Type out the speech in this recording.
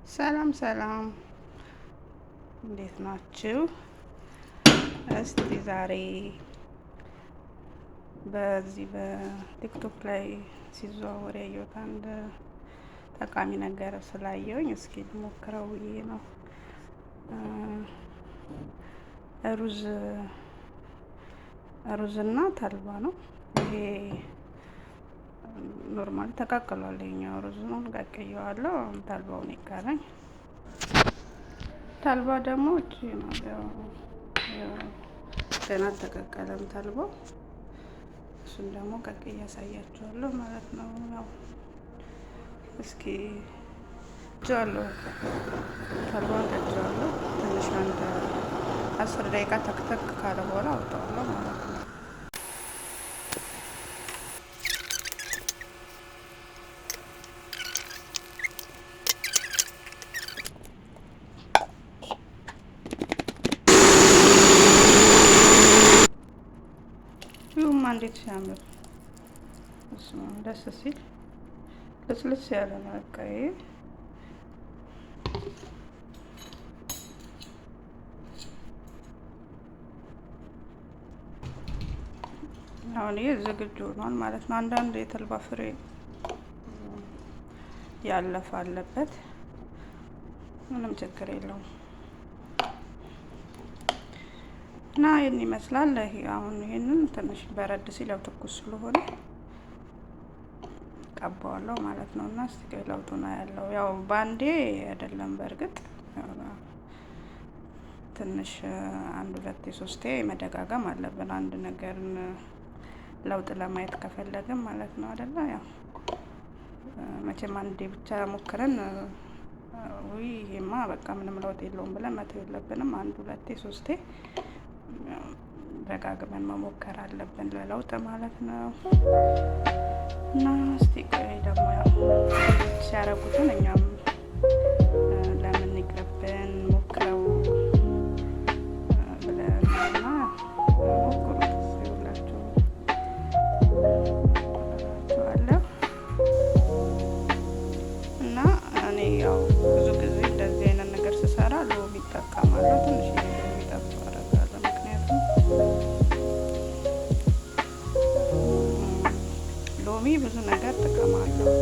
ሰላም ሰላም፣ እንዴት ናችሁ? እስቲ ዛሬ በዚህ በቲክቶክ ላይ ሲዘዋወር ያየሁት አንድ ጠቃሚ ነገር ስላየሁኝ እስኪ ልሞክረው ብዬ ነው። ሩዝና ተልባ ነው ይሄ። ኖርማሊ ተቀቅሏል። ይኸኛው ሩዙን ቀቅዬዋለሁ። ተልባውን ይቀረኝ። ተልባ ደግሞ እቺ ነው ገና አልተቀቀለም ተልባው። እሱን ደግሞ ቀቅዬ ያሳያችኋለሁ ማለት ነው። ያው እስኪ ጃሎ ተልባውን ቀቅዬዋለሁ። ትንሽ አንድ 10 ደቂቃ ተክተክ ካለ በኋላ አውጣዋለሁ ማለት ነው። እንዴት ሲያምር ደስ ሲል ልስልስ ያለ ነው። በቃ አሁን ይሄ ዝግጁ ሆኗል ማለት ነው። አንዳንድ የተልባ ፍሬ ያለፈ አለበት፣ ምንም ችግር የለውም። እና ይሄን ይመስላል። ይሄ አሁን ይሄንን ትንሽ በረድ ሲል ያው ትኩስ ስለሆነ ቀባዋለሁ ማለት ነው። እና እስቲ ለውጡ ነው ያለው። ያው ባንዴ አይደለም፣ በእርግጥ ትንሽ 1 2 3 መደጋገም አለብን አንድ ነገርን ለውጥ ለማየት ከፈለግን ማለት ነው አይደለ? ያው መቼም አንዴ ብቻ ሞክረን ይሄማ በቃ ምንም ለውጥ የለውም ብለን መተው የለብንም። 1 2 3 ደጋግመን መሞከር አለብን ለለውጥ ማለት ነው። እና እስቲ ቆይ ደግሞ ያው ሲያረጉትን እኛም ለምን ይቅርብን ሞክረው ብለንና ሞክሩት ሲውላችሁ ተዋለሁ። እና እኔ ያው ብዙ ጊዜ እንደዚህ አይነት ነገር ስሰራ ሎሚ እጠቀማለሁ። ትንሽ ሎሚ ጠብ አደርጋለሁ፣ ምክንያቱም ሎሚ ብዙ ነገር ጥቅም አለው።